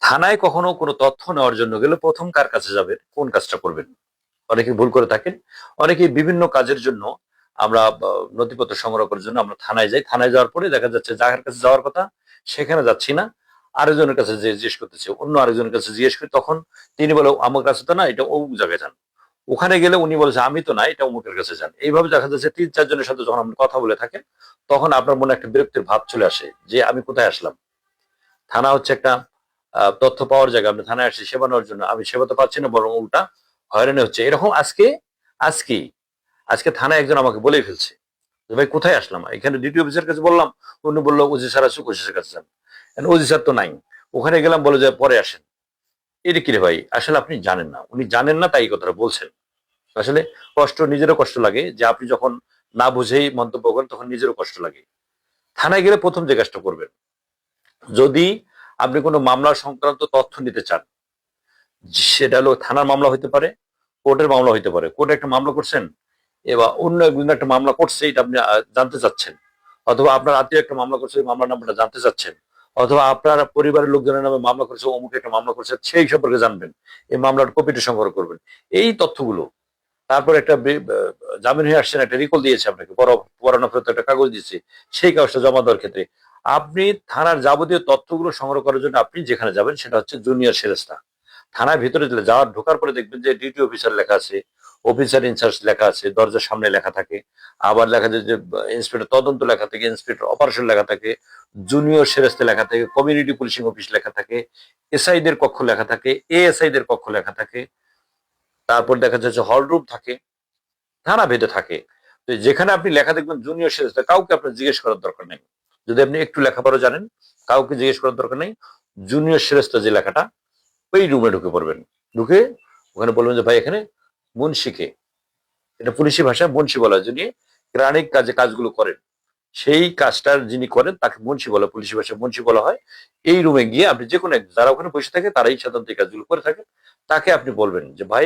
থানায় কখনো কোনো তথ্য নেওয়ার জন্য গেলে প্রথম কার কাছে যাবেন, কোন কাজটা করবেন? অনেকে ভুল করে থাকেন। অনেকে বিভিন্ন কাজের জন্য আমরা নথিপত্র সংগ্রহ করার জন্য আমরা থানায় যাই। থানায় যাওয়ার পরে দেখা যাচ্ছে যার কাছে যাওয়ার কথা সেখানে যাচ্ছি না। আরেকজনের কাছে যেয়ে জিজ্ঞেস করতেছি। অন্য আরেকজনের কাছে জিজ্ঞেস করি, তখন তিনি বলে আমার কাছে তো না, এটা অমুক জায়গায় যান। ওখানে গেলে উনি বলেছে আমি তো না, এটা অমুকের কাছে যান। এইভাবে দেখা যাচ্ছে ৩-৪ জনের সাথে যখন আপনি কথা বলে থাকেন, তখন আপনার মনে একটা বিরক্তির ভাব চলে আসে যে আমি কোথায় আসলাম? থানা হচ্ছে একটা তথ্য পাওয়ার জায়গা। আপনি থানায় আসছি সেবা নেওয়ার জন্য। আমি সেবা তো পাচ্ছি না, বরং উল্টা হয়রানি হচ্ছে। এরকম আজকে আজকে থানায় একজন আমাকে বলেই ফেলছে যে ভাই কোথায় আসলাম? এখানে ডিটি অফিসের কাছে বললাম, উনি বললো ওজি স্যার আছে, ওজি স্যারের কাছে যান। ওজি স্যার তো নাই। ওখানে গেলাম, বলে যে পরে আসেন। এটা কি রে ভাই? আসলে আপনি জানেন না, উনি জানেন না তাই এই কথাটা বলছেন। আসলে নিজেরও কষ্ট লাগে যে আপনি যখন না বুঝেই মন্তব্য করেন তখন নিজেরও কষ্ট লাগে। থানায় গেলে প্রথম যে কাজটা করবেন, যদি আপনি কোনো মামলা সংক্রান্ত তথ্য নিতে চান, সেটা হলো থানার মামলা হইতে পারে, কোর্টের মামলা হইতে পারে। কোর্টে একটা মামলা করছেন, এবার অন্য একজন একটা মামলা করছে, এটা আপনি জানতে চাচ্ছেন, অথবা আপনার আত্মীয় একটা মামলা করছে, ওই মামলার নাম্বারটা জানতে চাচ্ছেন, অথবা আপনার পরিবারের লোকজনের নামে মামলা করছে, অমুক একটা মামলা করছে, সেই সম্পর্কে জানবেন, এই মামলার কপিটি সংগ্রহ করবেন। এই তথ্যগুলো, তারপর একটা জামিন হয়ে আসছেন, একটা রিকল দিয়েছে আপনাকে, পড়ানো ফেরত একটা কাগজ দিয়েছে, সেই কাগজটা জমা দেওয়ার ক্ষেত্রে আপনি থানার যাবতীয় তথ্যগুলো সংগ্রহ করার জন্য আপনি যেখানে যাবেন সেটা হচ্ছে জুনিয়র সেরেস্তা। থানার ভিতরে যাওয়ার ঢোকার পরে দেখবেন যে ডিউটি অফিসার লেখা আছে, অফিসার ইনচার্জ লেখা আছে, দরজার সামনে লেখা থাকে। আবার লেখা যায় যে ইন্সপেক্টর তদন্ত লেখা থাকে, ইন্সপেক্টর অপারেশন লেখা থাকে, জুনিয়র সেরেস্তে লেখা থাকে, কমিউনিটি পুলিশিং অফিস লেখা থাকে, এসআই দের কক্ষ লেখা থাকে, এএসআই দের কক্ষ লেখা থাকে। তারপর দেখা যাচ্ছে হল রুম থাকে, থানা ভেদে থাকে। তো যেখানে আপনি লেখা দেখবেন জুনিয়র সেরেস্তা, কাউকে আপনার জিজ্ঞেস করার দরকার নেই। যদি আপনি একটু লেখাপড়া জানেন, কাউকে জিজ্ঞেস করার দরকার নেই। জুনিয়র সেরেস্তা যে লেখাটা, ওই রুমে ঢুকে পড়বেন। ঢুকে ওখানে বলবেন যে ভাই এখানে মুন্সিকে, এটা পুলিশি ভাষায় মুন্সি বলা হয়, যিনি গ্রানিক কাজগুলো করেন, সেই কাজটার যিনি করেন তাকে মুন্সি বলা, পুলিশি ভাষায় মুন্সি বলা হয়। এই রুমে গিয়ে আপনি যে কোনো যারা ওখানে বসে থাকে তারাই সাধারণত এই কাজগুলো করে থাকে। তাকে আপনি বলবেন যে ভাই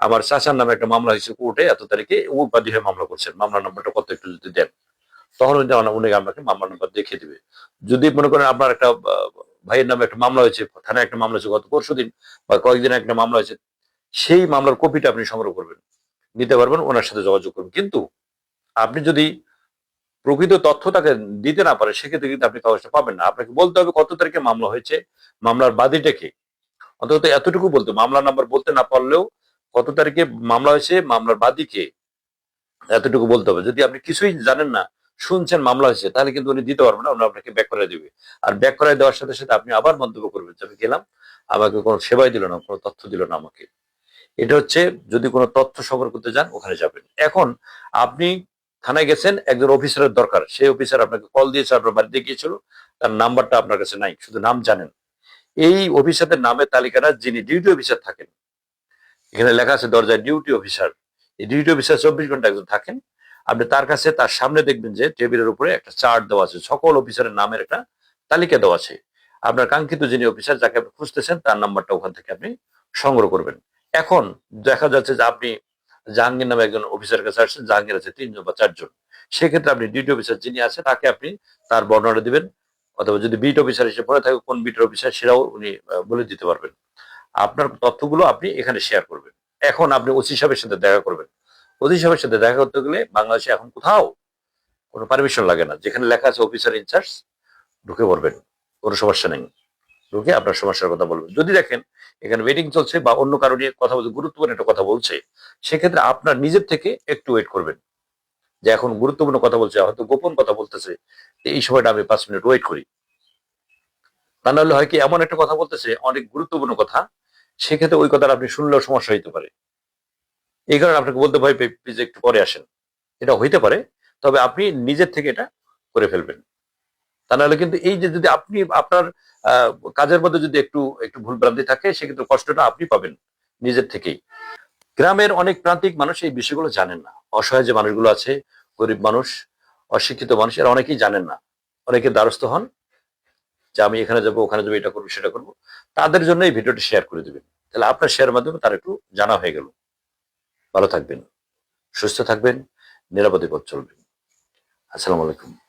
আমার চাচার নামে একটা মামলা হয়েছে কোর্টে এত তারিখে, ও বাদী হয়ে মামলা করছেন, মামলা নাম্বারটা কত একটু যদি দেন, তখন উনি আপনাকে মামলা নাম্বার দেখিয়ে দিবে। যদি মনে করেন আপনার একটা ভাইয়ের নামে একটা মামলা হয়েছে, থানায় একটা মামলা হয়েছে গত পরশুদিন বা কয়েকদিন একটা মামলা হয়েছে, সেই মামলার কপিটা আপনি সংগ্রহ করবেন, নিতে পারবেন, ওনার সাথে যোগাযোগ করবেন। কিন্তু আপনি যদি প্রকৃত তথ্য তাকে দিতে না পারে, সেক্ষেত্রে কিন্তু আপনি কাগজটা পাবেন না। আপনাকে বলতে হবে কত তারিখে মামলা হয়েছে, মামলার বাদীটা কে, অন্তত এতটুকু বলতে, মামলা নাম্বার বলতে না পারলেও কত তারিখে মামলা হয়েছে, মামলার বাদী কে, এতটুকু বলতে হবে। যদি আপনি কিছুই জানেন না, শুনছেন মামলা হয়েছে, তাহলে কিন্তু উনি দিতে পারবেন না, উনি আপনাকে ব্যাক করে দিবে। আর ব্যাক করে দেওয়ার সাথে সাথে আপনি আবার মন্তব্য করবেন যে আমি গেলাম, আমাকে কোনো সেবাই দিল না, কোনো তথ্য দিল না আমাকে। এটা হচ্ছে যদি কোনো তথ্য সংগ্রহ করতে যান ওখানে যাবেন। এখন আপনি থানায় গেছেন, একজন অফিসারের দরকার, সেই অফিসার আপনাকে কল দিয়েছে, আপনার বাড়িতে গিয়েছিল, তার নাম্বারটা আপনার কাছে নাই, শুধু নাম জানেন। এই অফিসারদের নামের তালিকাটা, যিনি ডিউটি অফিসার থাকেন, এখানে লেখা আছে দরজায় ডিউটি অফিসার, এই ডিউটি অফিসার 24 ঘন্টা একজন থাকেন। আপনি তার কাছে, তার সামনে দেখবেন যে টেবিলের উপরে একটা চার্ট দেওয়া আছে, সকল অফিসারের নামের একটা তালিকা দেওয়া আছে। আপনার কাঙ্ক্ষিত যিনি অফিসার, যাকে আপনি খুঁজতেছেন, তার নাম্বারটা ওখান থেকে আপনি সংগ্রহ করবেন। এখন দেখা যাচ্ছে যে আপনি জাহাঙ্গীর নামে একজন অফিসারের কাছে আসছেন, জাহাঙ্গীর আছে 3 জন বা 4 জন। সেক্ষেত্রে আপনি ডিউটি অফিসার যিনি আছে তাকে আপনি তার বর্ণনা দিবেন, অথবা যদি বিট অফিসার হিসেবে পড়ে থাকে কোন বিটের অফিসার, সেটাও উনি বলে দিতে পারবেন। আপনার তথ্যগুলো আপনি এখানে শেয়ার করবেন। এখন আপনি ওসি সাহেবের সাথে দেখা করবেন। ওসি সাহেবের সাথে দেখা করতে গেলে বাংলাদেশে এখন কোথাও কোনো পারমিশন লাগে না, যেখানে লেখা আছে অফিসার ইনচার্জ, ঢুকে পড়বেন, কোনো সমস্যা নেই। ঢুকে আপনার সমস্যার কথা বলবেন। যদি দেখেন এখানে ওয়েটিং চলছে বা অন্য কারো নিয়ে কথা বলছে, গুরুত্বপূর্ণ একটা কথা বলছে, সেক্ষেত্রে আপনার নিজের থেকে একটু ওয়েট করবেন, যে এখন গুরুত্বপূর্ণ কথা বলছে, হয়তো গোপন কথা বলতেছে, এই সময়টা আমি 5 মিনিট ওয়েট করি। তা নাহলে হয় কি, এমন একটা কথা বলতেছে অনেক গুরুত্বপূর্ণ কথা, সেক্ষেত্রে ওই কথাটা আপনি শুনলেও সমস্যা হইতে পারে। এই কারণে আপনাকে বলতে ভয় পেয়ে প্লিজ একটু পরে আসেন। এটা হইতে পারে, তবে আপনি নিজের থেকে এটা করে ফেলবেন। তা নাহলে কিন্তু এই যে যদি আপনি আপনার আহ, কাজের মধ্যে যদি একটু একটু ভুল ভ্রান্তি থাকে, সেক্ষেত্রে কষ্টটা আপনি পাবেন নিজের থেকেই। গ্রামের অনেক প্রান্তিক মানুষ এই বিষয়গুলো জানেন না। অসহায় যে মানুষগুলো আছে, গরিব মানুষ, অশিক্ষিত মানুষ, এরা অনেকেই জানেন না। অনেকে দ্বারস্থ হন যে আমি এখানে যাবো, ওখানে যাবো, এটা করবো, সেটা করবো। তাদের জন্য এই ভিডিওটি শেয়ার করে দিবেন। তাহলে আপনার শেয়ার মাধ্যমে তার একটু জানা হয়ে গেল। ভালো থাকবেন, সুস্থ থাকবেন, নিরাপদে পথ চলবেন। আসসালামু আলাইকুম।